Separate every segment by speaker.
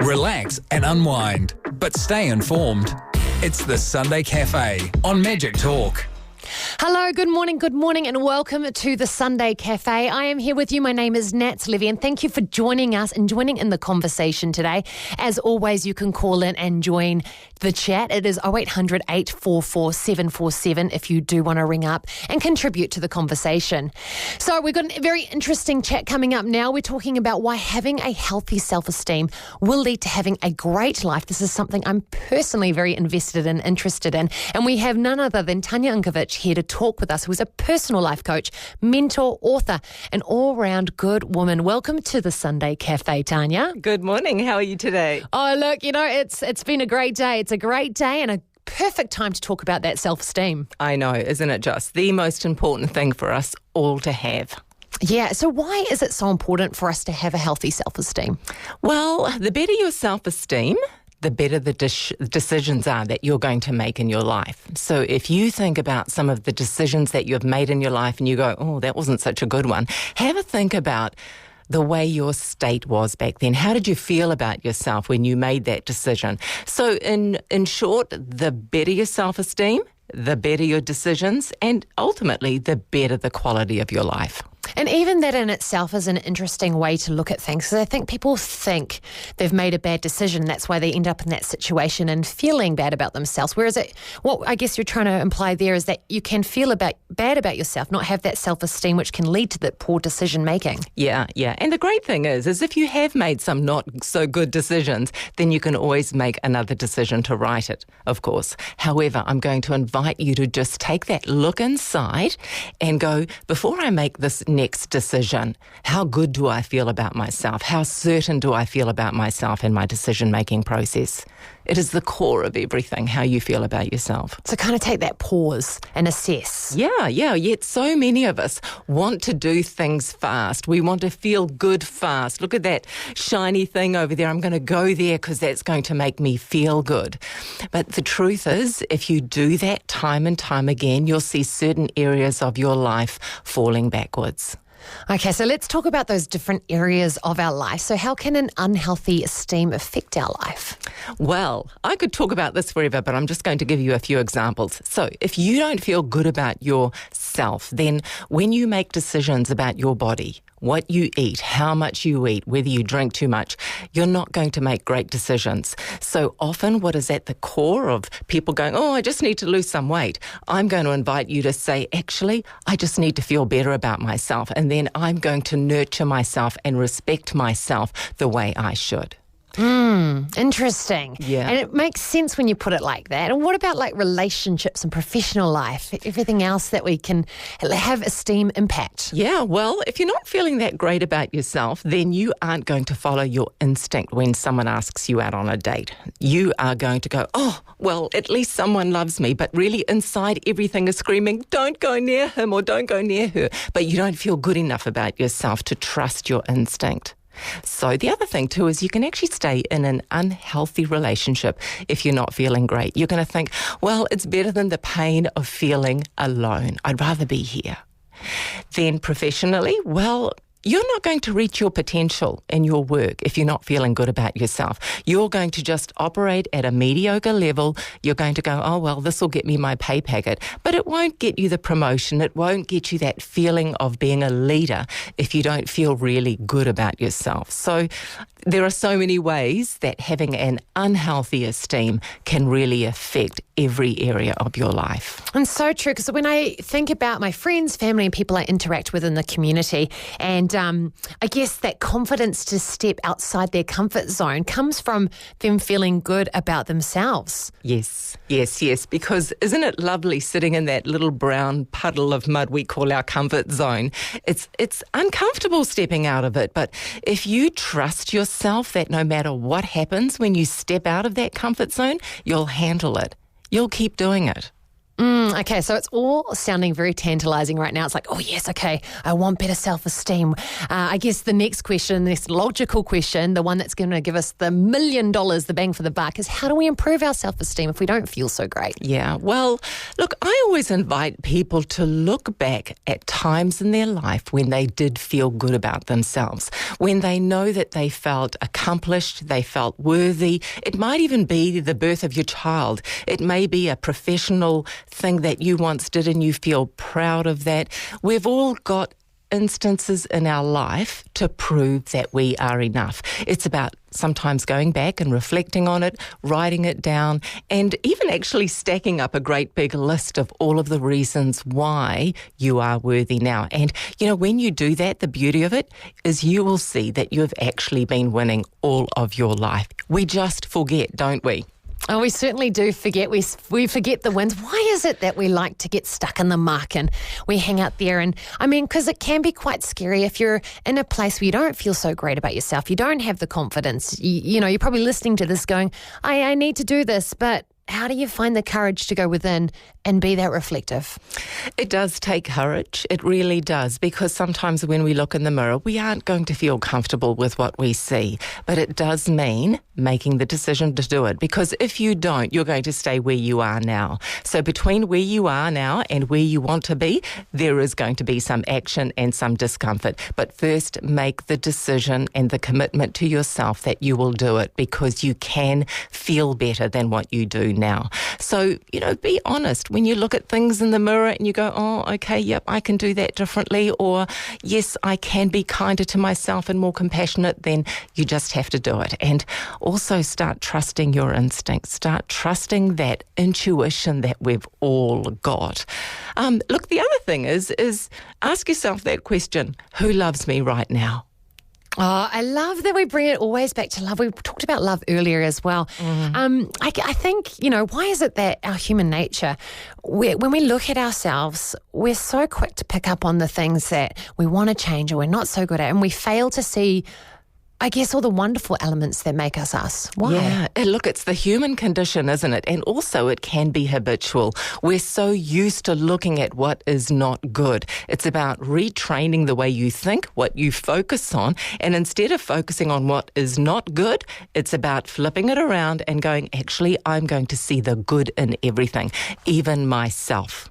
Speaker 1: relax and unwind, but stay informed. It's the Sunday Cafe on Magic Talk.
Speaker 2: Hello, good morning, and welcome to the Sunday Cafe. I am here with you. My name is Nats Levy, and thank you for joining us and joining in the conversation today. As always, you can call in and join the chat. It is 0800 844 747 if you do want to ring up and contribute to the conversation. So we've got a very interesting chat coming up now. We're talking about why having a healthy self-esteem will lead to having a great life. This is something I'm personally very invested and interested in. And we have none other than Tanya Unkovich here to talk with us, who is a personal life coach, mentor, author, and all-round good woman. Welcome to the Sunday Cafe, Tanya.
Speaker 3: Good morning. How are you today?
Speaker 2: Oh, look, it's been a great day. It's a great day and a perfect time to talk about that self-esteem.
Speaker 3: I know, isn't it just the most important thing for us all to have?
Speaker 2: Yeah, so why is it so important for us to have a healthy self-esteem?
Speaker 3: Well, the better your self-esteem, the better the decisions are that you're going to make in your life. So if you think about some of the decisions that you've made in your life and you go, oh, that wasn't such a good one, have a think about the way your state was back then. How did you feel about yourself when you made that decision? So in short, the better your self-esteem, the better your decisions, and ultimately the better the quality of your life.
Speaker 2: And even that in itself is an interesting way to look at things. Because I think people think they've made a bad decision. That's why they end up in that situation and feeling bad about themselves. Whereas what I guess you're trying to imply there is that you can feel bad about yourself, not have that self-esteem, which can lead to that poor decision making.
Speaker 3: Yeah. And the great thing is if you have made some not so good decisions, then you can always make another decision to right it, of course. However, I'm going to invite you to just take that look inside and go, before I make this next decision, how good do I feel about myself? How certain do I feel about myself in my decision-making process? It is the core of everything, how you feel about yourself.
Speaker 2: So kind of take that pause and assess.
Speaker 3: Yeah. Yet so many of us want to do things fast. We want to feel good fast. Look at that shiny thing over there. I'm going to go there because that's going to make me feel good. But the truth is, if you do that time and time again, you'll see certain areas of your life falling backwards.
Speaker 2: Okay, so let's talk about those different areas of our life. So how can an unhealthy esteem affect our life?
Speaker 3: Well, I could talk about this forever, but I'm just going to give you a few examples. So if you don't feel good about yourself, then when you make decisions about your body, what you eat, how much you eat, whether you drink too much, you're not going to make great decisions. So often what is at the core of people going, oh, I just need to lose some weight, I'm going to invite you to say, actually, I just need to feel better about myself, and then I'm going to nurture myself and respect myself the way I should.
Speaker 2: Interesting.
Speaker 3: Yeah.
Speaker 2: And it makes sense when you put it like that. And what about like relationships and professional life, everything else that we can have esteem impact?
Speaker 3: Yeah, well, if you're not feeling that great about yourself, then you aren't going to follow your instinct when someone asks you out on a date. You are going to go, oh, well, at least someone loves me, but really inside everything is screaming, don't go near him or don't go near her. But you don't feel good enough about yourself to trust your instinct. So the other thing too is you can actually stay in an unhealthy relationship if you're not feeling great. You're going to think, well, it's better than the pain of feeling alone. I'd rather be here. Then professionally, well, you're not going to reach your potential in your work if you're not feeling good about yourself. You're going to just operate at a mediocre level. You're going to go, oh, well, this will get me my pay packet. But it won't get you the promotion. It won't get you that feeling of being a leader if you don't feel really good about yourself. So there are so many ways that having an unhealthy esteem can really affect every area of your life.
Speaker 2: And so true, because when I think about my friends, family, and people I interact with in the community, and I guess that confidence to step outside their comfort zone comes from them feeling good about themselves.
Speaker 3: Yes, because isn't it lovely sitting in that little brown puddle of mud we call our comfort zone? It's uncomfortable stepping out of it, but if you trust yourself that no matter what happens when you step out of that comfort zone, you'll handle it. You'll keep doing it.
Speaker 2: Okay, so it's all sounding very tantalizing right now. It's like, oh, yes, okay, I want better self-esteem. I guess the next question, this logical question, the one that's going to give us the $1 million, the bang for the buck, is how do we improve our self-esteem if we don't feel so great?
Speaker 3: Yeah, well, look, I always invite people to look back at times in their life when they did feel good about themselves, when they know that they felt accomplished, they felt worthy. It might even be the birth of your child. It may be a professional thing that you once did and you feel proud of that. We've all got instances in our life to prove that we are enough. It's about sometimes going back and reflecting on it, writing it down, and even actually stacking up a great big list of all of the reasons why you are worthy now. And, you know, when you do that, the beauty of it is you will see that you've actually been winning all of your life. We just forget, don't we?
Speaker 2: Oh, we certainly do forget. We forget the wins. Why is it that we like to get stuck in the muck and we hang out there? And I mean, because it can be quite scary if you're in a place where you don't feel so great about yourself. You don't have the confidence. You know, you're probably listening to this going, I need to do this, but how do you find the courage to go within and be that reflective?
Speaker 3: It does take courage. It really does, because sometimes when we look in the mirror, we aren't going to feel comfortable with what we see. But it does mean making the decision to do it, because if you don't, you're going to stay where you are now. So between where you are now and where you want to be, there is going to be some action and some discomfort. But first, make the decision and the commitment to yourself that you will do it, because you can feel better than what you do now. So, you know, be honest. When you look at things in the mirror and you go, oh, okay, yep, I can do that differently, or yes, I can be kinder to myself and more compassionate, then you just have to do it. And also start trusting your instincts. Start trusting that intuition that we've all got. Look, the other thing is ask yourself that question, who loves me right now?
Speaker 2: Oh, I love that we bring it always back to love. We talked about love earlier as well. I think, you know, why is it that our human nature, when we look at ourselves, we're so quick to pick up on the things that we want to change or we're not so good at, and we fail to see, I guess, all the wonderful elements that make us us. Why?
Speaker 3: Yeah, look, it's the human condition, isn't it? And also it can be habitual. We're so used to looking at what is not good. It's about retraining the way you think, what you focus on, and instead of focusing on what is not good, it's about flipping it around and going, actually, I'm going to see the good in everything, even myself.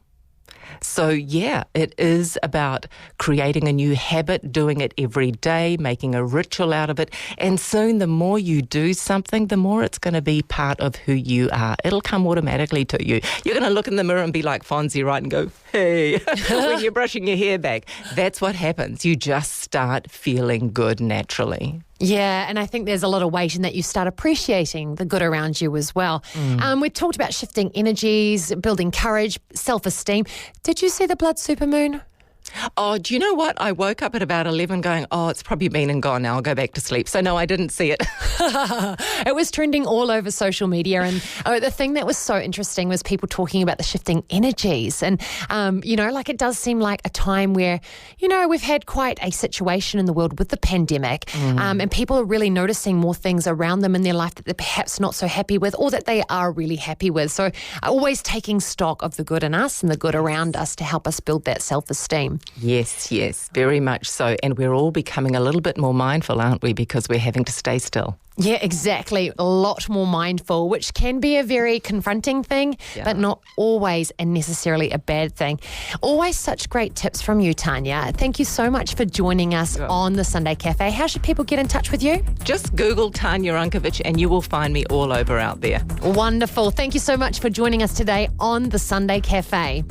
Speaker 3: So, yeah, it is about creating a new habit, doing it every day, making a ritual out of it. And soon, the more you do something, the more it's going to be part of who you are. It'll come automatically to you. You're going to look in the mirror and be like Fonzie, right, and go, hey, when you're brushing your hair back. That's what happens. You just start feeling good naturally.
Speaker 2: Yeah, and I think there's a lot of weight in that you start appreciating the good around you as well. We talked about shifting energies, building courage, self-esteem. Did you see the blood supermoon?
Speaker 3: Oh, do you know what? I woke up at about 11 going, oh, it's probably been and gone now. I'll go back to sleep. So, no, I didn't see it.
Speaker 2: It was trending all over social media. And the thing that was so interesting was people talking about the shifting energies. And, you know, like it does seem like a time where, you know, we've had quite a situation in the world with the pandemic. And people are really noticing more things around them in their life that they're perhaps not so happy with or that they are really happy with. So always taking stock of the good in us and the good around us to help us build that self-esteem.
Speaker 3: Yes, very much so. And we're all becoming a little bit more mindful, aren't we? Because we're having to stay still.
Speaker 2: Yeah, exactly. A lot more mindful, which can be a very confronting thing, but not always and necessarily a bad thing. Always such great tips from you, Tanya. Thank you so much for joining us on the Sunday Cafe. How should people get in touch with you?
Speaker 3: Just Google Tanya Runkovich and you will find me all over out there.
Speaker 2: Wonderful. Thank you so much for joining us today on the Sunday Cafe.